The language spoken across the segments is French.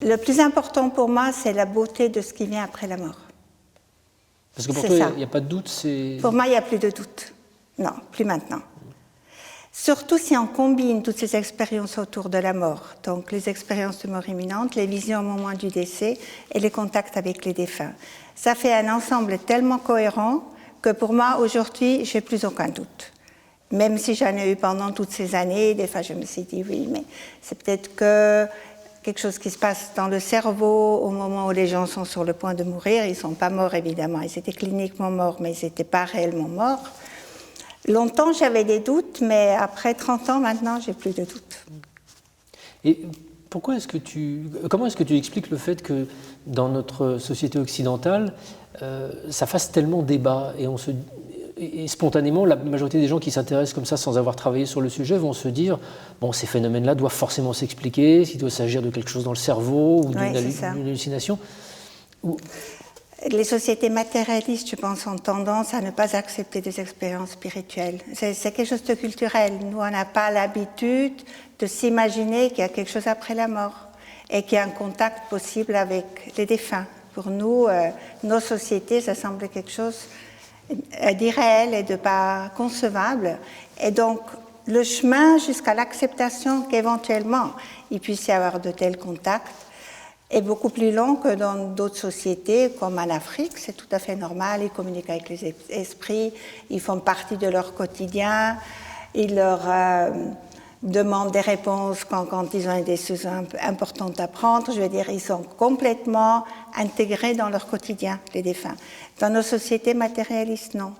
Le plus important pour moi, c'est la beauté de ce qui vient après la mort. Parce que pour toi, il n'y a pas de doute, Pour moi, il n'y a plus de doute. Non, plus maintenant. Surtout si on combine toutes ces expériences autour de la mort, donc les expériences de mort imminente, les visions au moment du décès et les contacts avec les défunts. Ça fait un ensemble tellement cohérent que pour moi, aujourd'hui, j'ai plus aucun doute. Même si j'en ai eu pendant toutes ces années, des fois je me suis dit oui, mais c'est peut-être que quelque chose qui se passe dans le cerveau au moment où les gens sont sur le point de mourir. Ils ne sont pas morts, évidemment. Ils étaient cliniquement morts, mais ils n'étaient pas réellement morts. Longtemps, j'avais des doutes, mais après 30 ans, maintenant, j'ai plus de doutes. Et comment est-ce que tu expliques le fait que dans notre société occidentale, ça fasse tellement débat et spontanément, la majorité des gens qui s'intéressent comme ça sans avoir travaillé sur le sujet vont se dire bon, ces phénomènes-là doivent forcément s'expliquer, s'il doit s'agir de quelque chose dans le cerveau ou d'une hallucination. Les sociétés matérialistes, je pense, ont tendance à ne pas accepter des expériences spirituelles. C'est quelque chose de culturel. Nous, on n'a pas l'habitude de s'imaginer qu'il y a quelque chose après la mort et qu'il y a un contact possible avec les défunts. Pour nous, nos sociétés, ça semble quelque chose d'irréel et de pas concevable. Et donc, le chemin jusqu'à l'acceptation qu'éventuellement il puisse y avoir de tels contacts est beaucoup plus long que dans d'autres sociétés, comme en Afrique. C'est tout à fait normal, ils communiquent avec les esprits, ils font partie de leur quotidien, ils leur demandent des réponses quand ils ont des décisions importantes à prendre. Je veux dire, ils sont complètement intégrés dans leur quotidien, les défunts. Dans nos sociétés matérialistes, non.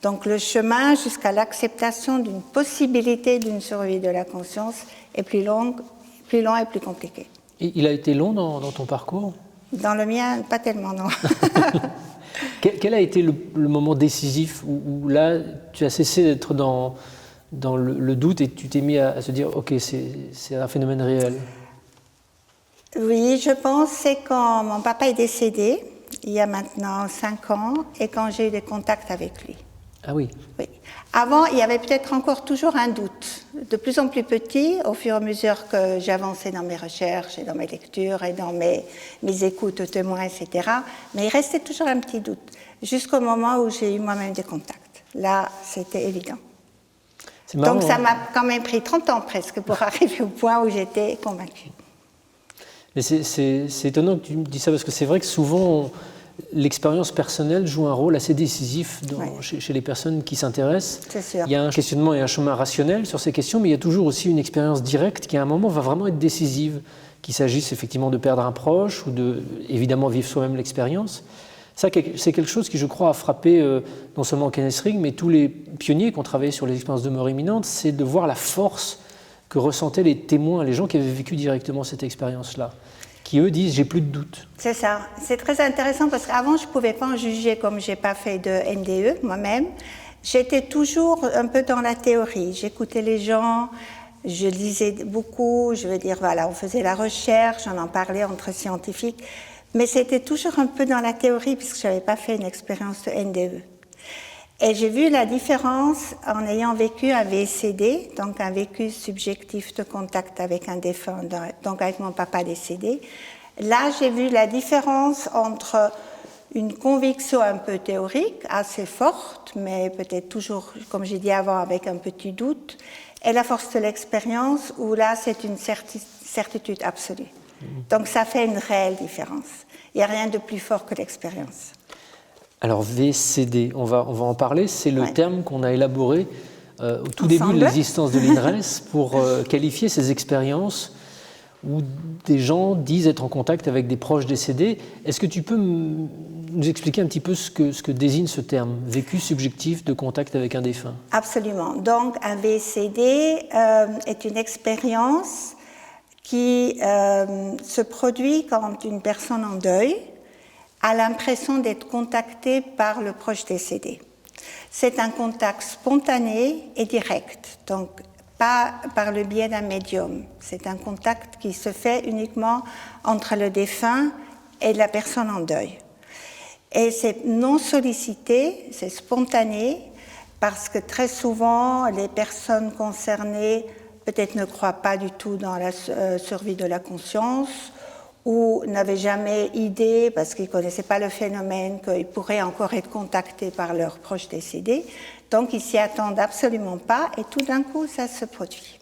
Donc le chemin jusqu'à l'acceptation d'une possibilité d'une survie de la conscience est plus long et plus compliqué. Et il a été long dans ton parcours ? Dans le mien, pas tellement, non. Quel a été le moment décisif où là, tu as cessé d'être dans le doute et tu t'es mis à se dire « Ok, c'est un phénomène réel ». Oui, je pense que c'est quand mon papa est décédé, il y a maintenant 5 ans, et quand j'ai eu des contacts avec lui. Ah oui. Oui. Avant, il y avait peut-être encore toujours un doute, de plus en plus petit, au fur et à mesure que j'avançais dans mes recherches et dans mes lectures et dans mes écoutes aux témoins, etc. Mais il restait toujours un petit doute, jusqu'au moment où j'ai eu moi-même des contacts. Là, c'était évident. C'est marrant, donc ça m'a quand même pris 30 ans presque pour arriver au point où j'étais convaincue. Mais c'est étonnant que tu me dis ça, parce que c'est vrai que souvent, l'expérience personnelle joue un rôle assez décisif chez les personnes qui s'intéressent. C'est sûr. Il y a un questionnement et un chemin rationnel sur ces questions, mais il y a toujours aussi une expérience directe qui, à un moment, va vraiment être décisive, qu'il s'agisse effectivement de perdre un proche ou de, évidemment, vivre soi-même l'expérience. Ça, c'est quelque chose qui, je crois, a frappé non seulement Kenneth Ring, mais tous les pionniers qui ont travaillé sur les expériences de mort imminente, c'est de voir la force que ressentaient les témoins, les gens qui avaient vécu directement cette expérience-là, qui eux disent « j'ai plus de doute ». C'est ça. C'est très intéressant parce qu'avant, je ne pouvais pas en juger comme je n'ai pas fait de NDE moi-même. J'étais toujours un peu dans la théorie. J'écoutais les gens, je lisais beaucoup, je veux dire, voilà, on faisait la recherche, on en parlait entre scientifiques, mais c'était toujours un peu dans la théorie puisque je n'avais pas fait une expérience de NDE. Et j'ai vu la différence en ayant vécu un VSCD, donc un vécu subjectif de contact avec un défunt, donc avec mon papa décédé. Là, j'ai vu la différence entre une conviction un peu théorique, assez forte, mais peut-être toujours, comme j'ai dit avant, avec un petit doute, et la force de l'expérience, où là, c'est une certitude absolue. Donc, ça fait une réelle différence. Il n'y a rien de plus fort que l'expérience. Alors VCD, on va en parler, c'est le terme qu'on a élaboré au tout début de l'existence de l'INRES pour qualifier ces expériences où des gens disent être en contact avec des proches décédés. Est-ce que tu peux nous expliquer un petit peu ce que désigne ce terme, vécu subjectif de contact avec un défunt ? Absolument. Donc un VCD est une expérience qui se produit quand une personne en deuil a l'impression d'être contacté par le proche décédé. C'est un contact spontané et direct, donc pas par le biais d'un médium. C'est un contact qui se fait uniquement entre le défunt et la personne en deuil. Et c'est non sollicité, c'est spontané, parce que très souvent, les personnes concernées peut-être ne croient pas du tout dans la survie de la conscience, ou n'avaient jamais idée, parce qu'ils ne connaissaient pas le phénomène, qu'ils pourraient encore être contactés par leurs proches décédés. Donc, ils s'y attendent absolument pas, et tout d'un coup, ça se produit.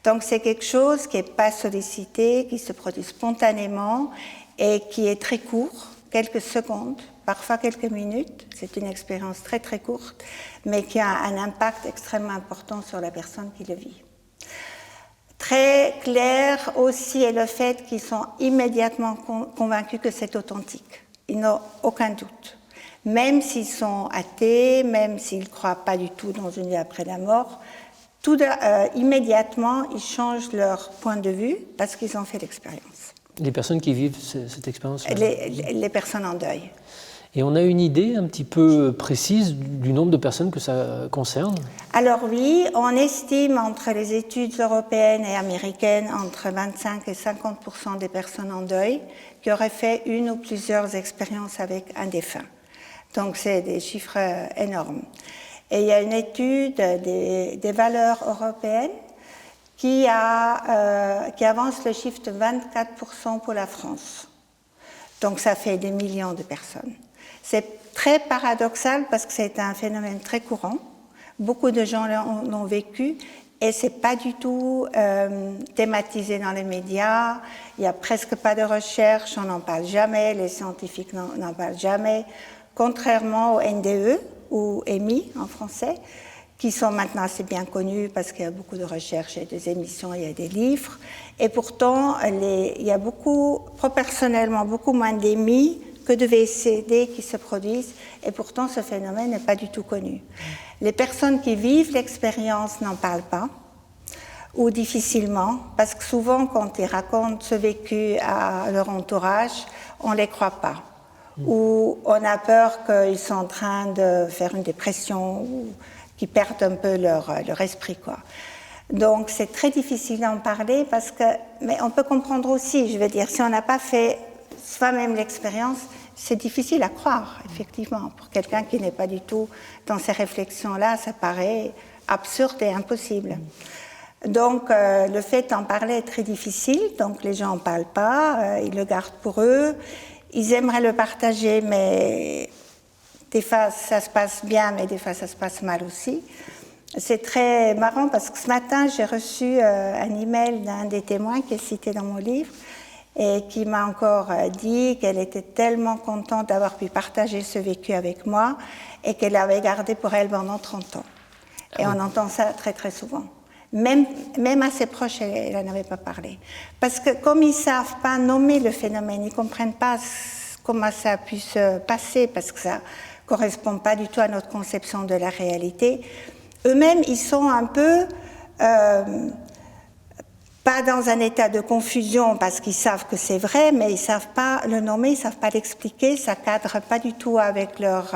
Donc, c'est quelque chose qui n'est pas sollicité, qui se produit spontanément, et qui est très court, quelques secondes, parfois quelques minutes. C'est une expérience très très courte, mais qui a un impact extrêmement important sur la personne qui le vit. Très clair aussi est le fait qu'ils sont immédiatement convaincus que c'est authentique. Ils n'ont aucun doute. Même s'ils sont athées, même s'ils ne croient pas du tout dans une vie après la mort, immédiatement, ils changent leur point de vue parce qu'ils ont fait l'expérience. Les personnes qui vivent cette expérience? Les personnes en deuil. Et on a une idée un petit peu précise du nombre de personnes que ça concerne? Alors oui, on estime entre les études européennes et américaines entre 25 et 50% des personnes en deuil qui auraient fait une ou plusieurs expériences avec un défunt. Donc c'est des chiffres énormes. Et il y a une étude des valeurs européennes qui avance le chiffre de 24% pour la France. Donc ça fait des millions de personnes. C'est très paradoxal parce que c'est un phénomène très courant. Beaucoup de gens l'ont vécu et ce n'est pas du tout thématisé dans les médias. Il n'y a presque pas de recherche, on n'en parle jamais, les scientifiques n'en parlent jamais. Contrairement au NDE ou EMI en français, qui sont maintenant assez bien connus parce qu'il y a beaucoup de recherches, il y a des émissions, il y a des livres. Et pourtant, il y a proportionnellement beaucoup moins d'EMI que de VSD qui se produisent, et pourtant ce phénomène n'est pas du tout connu. Les personnes qui vivent l'expérience n'en parlent pas, ou difficilement, parce que souvent quand ils racontent ce vécu à leur entourage, on ne les croit pas. Ou on a peur qu'ils sont en train de faire une dépression, ou qu'ils perdent un peu leur esprit, quoi. Donc c'est très difficile d'en parler, mais on peut comprendre aussi, je veux dire, si on n'a pas fait soi-même l'expérience, c'est difficile à croire, effectivement. Pour quelqu'un qui n'est pas du tout dans ces réflexions-là, ça paraît absurde et impossible. Donc, le fait d'en parler est très difficile, donc les gens n'en parlent pas, ils le gardent pour eux. Ils aimeraient le partager, mais des fois ça se passe bien, mais des fois ça se passe mal aussi. C'est très marrant parce que ce matin, j'ai reçu un email d'un des témoins qui est cité dans mon livre, et qui m'a encore dit qu'elle était tellement contente d'avoir pu partager ce vécu avec moi et qu'elle l'avait gardé pour elle pendant 30 ans. Et on entend ça très très souvent. Même à ses proches, elle n'en avait pas parlé. Parce que comme ils ne savent pas nommer le phénomène, ils ne comprennent pas comment ça a pu se passer, parce que ça ne correspond pas du tout à notre conception de la réalité, eux-mêmes, ils sont un peu... pas dans un état de confusion parce qu'ils savent que c'est vrai, mais ils ne savent pas le nommer, ils ne savent pas l'expliquer, ça ne cadre pas du tout avec leur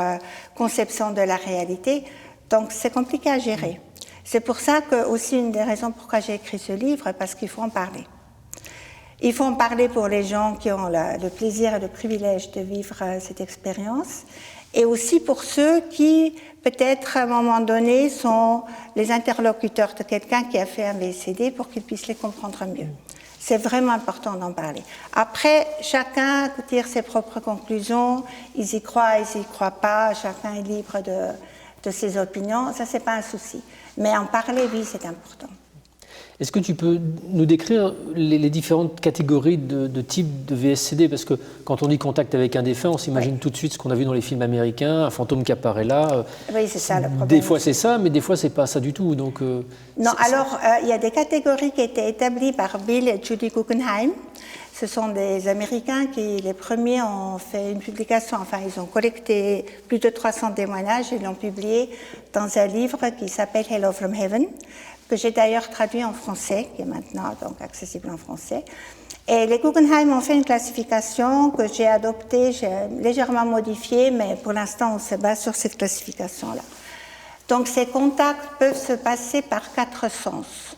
conception de la réalité, donc c'est compliqué à gérer. C'est pour ça que, aussi, une des raisons pourquoi j'ai écrit ce livre, parce qu'il faut en parler. Il faut en parler pour les gens qui ont le plaisir et le privilège de vivre cette expérience, et aussi pour ceux qui, peut-être à un moment donné, sont les interlocuteurs de quelqu'un qui a fait un VCD pour qu'ils puissent les comprendre mieux. C'est vraiment important d'en parler. Après, chacun tire ses propres conclusions, ils y croient, ils n'y croient pas, chacun est libre de ses opinions, ça c'est pas un souci. Mais en parler, oui, c'est important. Est-ce que tu peux nous décrire les différentes catégories de types de VSCD? Parce que quand on dit contact avec un défunt, on s'imagine tout de suite ce qu'on a vu dans les films américains, un fantôme qui apparaît là. Oui, c'est ça le problème. Des fois c'est ça, mais des fois c'est pas ça du tout. Donc, non, alors il y a des catégories qui étaient établies par Bill et Judy Guggenheim. Ce sont des Américains qui, les premiers, ont fait une publication, enfin ils ont collecté plus de 300 témoignages et l'ont publié dans un livre qui s'appelle Hello from Heaven, que j'ai d'ailleurs traduit en français, qui est maintenant donc accessible en français. Et les Guggenheim ont fait une classification que j'ai adoptée, j'ai légèrement modifiée, mais pour l'instant on se base sur cette classification-là. Donc ces contacts peuvent se passer par 4 sens.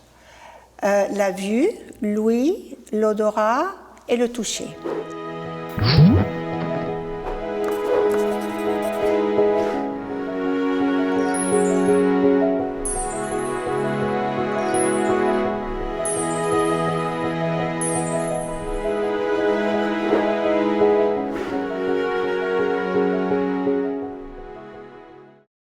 La vue, l'ouïe, l'odorat et le toucher.